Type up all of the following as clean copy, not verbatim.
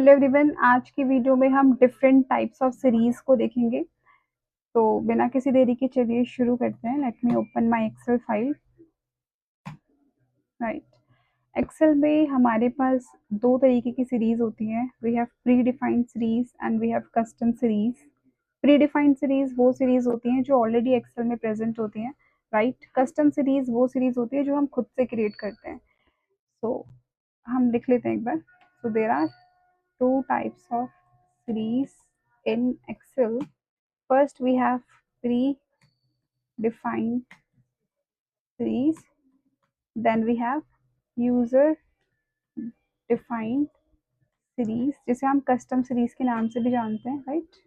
Hello everyone, आज की video में हम डिफरेंट टाइप्स ऑफ सीरीज को देखेंगे। तो बिना किसी देरी के चलिए शुरू करते हैं। Let me open my Excel file. Right, Excel में हमारे पास दो तरीके की सीरीज होती हैं। We have predefined series and we have custom series. Predefined series वो सीरीज होती हैं जो ऑलरेडी एक्सेल में प्रेजेंट होती हैं। राइट, कस्टम सीरीज वो सीरीज होती है जो हम खुद से क्रिएट करते हैं। सो हम लिख लेते हैं एक बार। So there are two types of series in Excel. First, we have pre-defined series. Then we have user-defined series, जिसे हम कस्टम सीरीज के नाम से भी जानते हैं। राइट,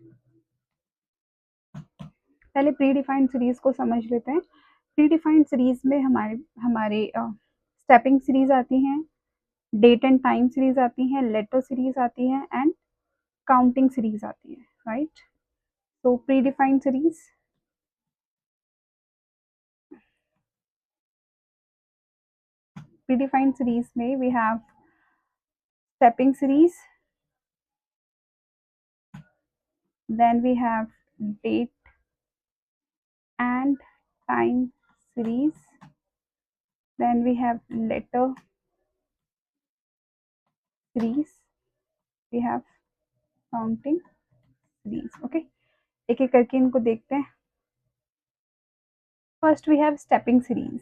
पहले प्री डिफाइंड सीरीज को समझ लेते हैं। प्री डिफाइंड सीरीज में हमारे हमारे स्टेपिंग सीरीज आती हैं, डेट एंड टाइम सीरीज आती हैं, लेटर सीरीज आती है एंड काउंटिंग सीरीज आती है। Right, so predefined series, predefined series में we have stepping series, then we have date and time series, then we have letter series, we have counting series. Okay, एक एक करके इनको देखते हैं। First we have stepping series.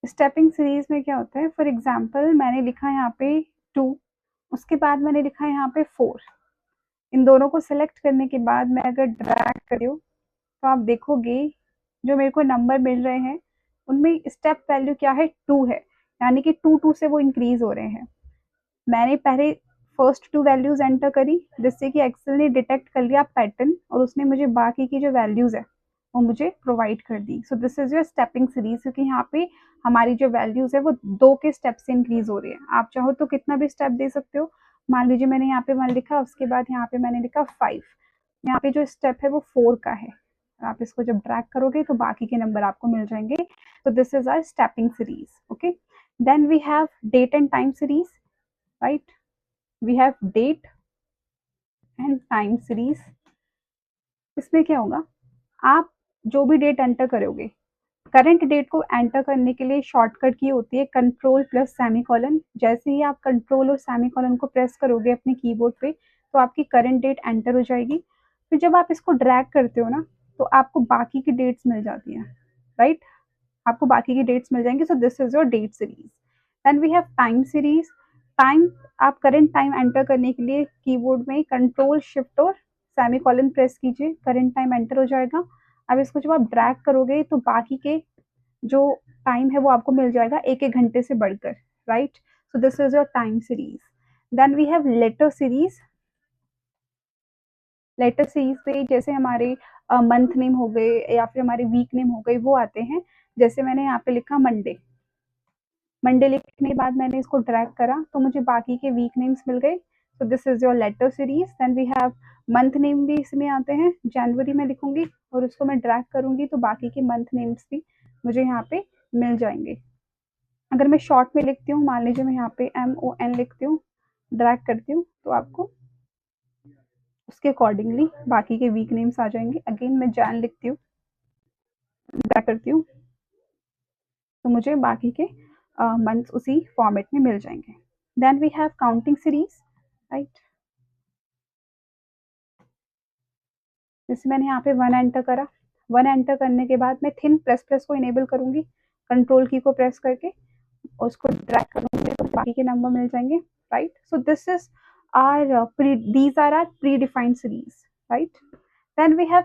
Stepping series में क्या होता है, फॉर एग्जाम्पल मैंने लिखा यहाँ पे 2, उसके बाद मैंने लिखा यहाँ पे 4। इन दोनों को सिलेक्ट करने के बाद मैं अगर ड्रैग करूँ तो आप देखोगे जो मेरे को नंबर मिल रहे हैं उनमें स्टेप वैल्यू क्या है, 2 है। यानी कि 2 से वो इंक्रीज हो रहे हैं। मैंने पहले फर्स्ट 2 वैल्यूज एंटर करी, जिससे कि एक्सेल ने डिटेक्ट कर लिया पैटर्न और उसने मुझे बाकी की जो वैल्यूज है वो मुझे प्रोवाइड कर दी। So this is your stepping series, क्योंकि यहाँ पे हमारी जो वैल्यूज है वो 2 के स्टेप से इंक्रीज हो रही है। आप चाहो तो कितना भी स्टेप दे सकते हो। मान लीजिए मैंने यहाँ पे 1 लिखा, उसके बाद यहाँ पे मैंने लिखा 5। यहाँ पे जो स्टेप है वो 4 का है। आप इसको जब ड्रैग करोगे तो बाकी के नंबर आपको मिल जाएंगे। तो this is our stepping series. Okay, then we have date and time series. Right, we have date and time series. इसमें क्या होगा, आप जो भी डेट एंटर करोगे, करंट डेट को एंटर करने के लिए शॉर्टकट की होती है कंट्रोल प्लस सेमीकोलन। जैसे ही आप कंट्रोल और सेमीकोलन को प्रेस करोगे अपने कीबोर्ड पे तो आपकी करंट डेट एंटर हो जाएगी। फिर जब आप इसको ड्रैग करते हो ना तो आपको बाकी की डेट्स मिल जाती हैं। राइट, आपको बाकी की डेट्स मिल जाएंगी। So this is your date series. Then we have time series. Time, आप करंट टाइम एंटर करने के लिए कीबोर्ड में कंट्रोल शिफ्ट और सेमीकोलन प्रेस कीजिए, करंट टाइम एंटर हो जाएगा। अब इसको जब आप ड्रैग करोगे तो बाकी के जो टाइम है वो आपको मिल जाएगा एक एक घंटे से बढ़कर। Right, so this is your time series. Then we have letter series. Letter series पे जैसे हमारे मंथ नेम हो गए या फिर हमारे वीक नेम हो गए वो आते हैं। जैसे मैंने यहाँ पे लिखा मंडे। मंडे लिखने के बाद मैंने इसको ड्रैग करा तो मुझे बाकी के वीक नेम्स मिल गए। So this is your letter series. Then we have month name भी इसमें आते हैं। जनवरी में लिखूंगी और उसको मैं ड्रैग करूंगी तो बाकी के मंथ नेम्स भी मुझे यहाँ पे मिल जाएंगे। अगर मैं शॉर्ट में लिखती हूँ, मान लीजिए मैं यहाँ पे MON लिखती हूँ, ड्रैग करती हूँ तो आपको उसके अकॉर्डिंगली बाकी के वीक नेम्स आ जाएंगे। अगेन मैं जैन लिखती हूँ, ड्रैग करती हूँ तो मुझे बाकी के मंथ्स उसी फॉर्मेट में मिल जाएंगे। Then we have counting series. Right, जैसे मैंने यहाँ पे 1 एंटर करा, 1 एंटर करने के बाद मैं थिन प्लस प्लस को इनेबल करूंगी, कंट्रोल की को प्रेस करके और उसको ड्रैग करूंगी तो बाकी के नंबर मिल जाएंगे। Right, so this is are these are our predefined series. Right, then we have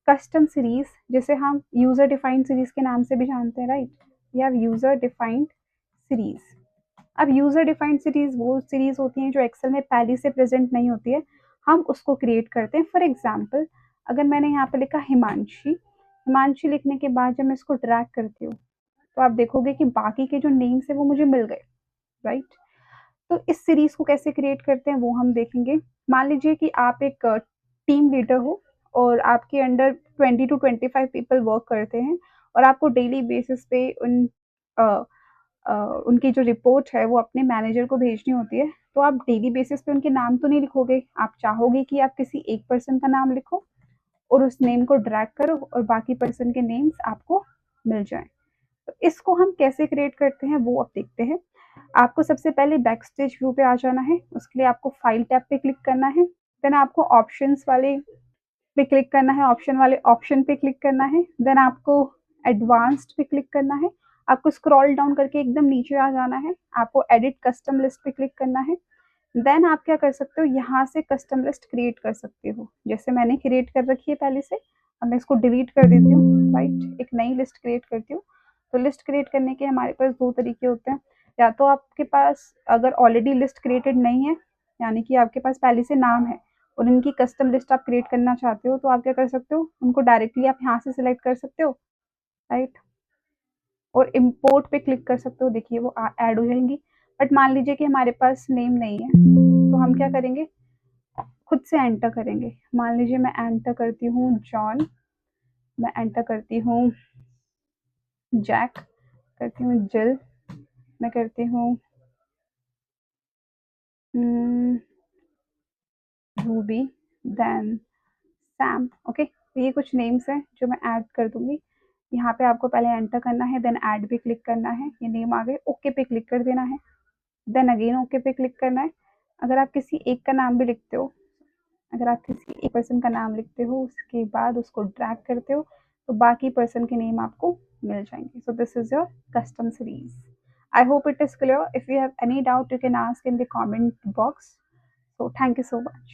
custom series, जिसे हम यूजर डिफाइंड सीरीज के नाम से भी जानते हैं। Right, we have user defined series. अब यूजर डिफाइंड सीरीज वो सीरीज होती हैं जो एक्सेल में पहले से प्रेजेंट नहीं होती है, हम उसको क्रिएट करते हैं। फॉर एग्जाम्पल, अगर मैंने यहाँ पे लिखा हिमांशी, हिमांशी लिखने के बाद जब मैं इसको ड्रैग करती हूँ तो आप देखोगे कि बाकी के जो नेम्स है वो मुझे मिल गए। राइट, तो इस सीरीज को कैसे क्रिएट करते हैं वो हम देखेंगे। मान लीजिए कि आप एक टीम लीडर हो और आपके अंडर 20 to 25 पीपल वर्क करते हैं और आपको डेली बेसिस पे उन उनकी जो रिपोर्ट है वो अपने मैनेजर को भेजनी होती है, तो आप डेली बेसिस पे उनके नाम तो नहीं लिखोगे, आप चाहोगे कि आप किसी एक पर्सन का नाम लिखो और उस नेम को ड्रैग करो और बाकी पर्सन के नेम्स आपको मिल जाएँ। तो इसको हम कैसे क्रिएट करते हैं वो अब देखते हैं। आपको सबसे पहले बैकस्टेज व्यू पे आ जाना है, उसके लिए आपको फाइल टैब पे क्लिक करना है, देन आपको ऑप्शंस वाले पे क्लिक करना है, ऑप्शन वाले ऑप्शन पे क्लिक करना है, देन आपको एडवांस्ड पे क्लिक करना है, आपको स्क्रॉल डाउन करके एकदम नीचे आ जाना है, आपको एडिट कस्टम लिस्ट पे क्लिक करना है, देन आप क्या कर सकते हो, यहाँ से कस्टम लिस्ट क्रिएट कर सकते हो, जैसे मैंने क्रिएट कर रखी है पहले से। अब मैं इसको डिलीट कर देती हूँ, राइट, एक नई लिस्ट क्रिएट करती हूँ। तो लिस्ट क्रिएट करने के हमारे पास दो तरीके होते हैं, या तो आपके पास अगर ऑलरेडी लिस्ट क्रिएटेड नहीं है, यानी कि आपके पास पहले से नाम है और इनकी कस्टम लिस्ट आप क्रिएट करना चाहते हो, तो आप क्या कर सकते हो, उनको डायरेक्टली आप यहाँ से सिलेक्ट कर सकते हो, राइट, और इम्पोर्ट पे क्लिक कर सकते हो, देखिए वो ऐड हो जाएंगी। बट मान लीजिए कि हमारे पास नेम नहीं है, तो हम क्या करेंगे, खुद से एंटर करेंगे। मान लीजिए मैं एंटर करती हूँ जॉन, मैं एंटर करती हूँ जैक, करती हूँ जिल, मैं करती हूँ रूबी, देन सैम। ओके, तो ये कुछ नेम्स हैं जो मैं ऐड कर दूंगी। यहाँ पे आपको पहले एंटर करना है, देन ऐड पे क्लिक करना है, ये नेम आ गए, ओके पे क्लिक कर देना है, देन अगेन ओके पे क्लिक करना है। अगर आप किसी एक का नाम भी लिखते हो, अगर आप किसी एक पर्सन का नाम लिखते हो, उसके बाद उसको ड्रैग करते हो, तो बाकी पर्सन के नेम आपको मिल जाएंगे। सो this is your custom series. I hope it is clear. If you have any doubt, you can ask in the comment box. So thank you so much.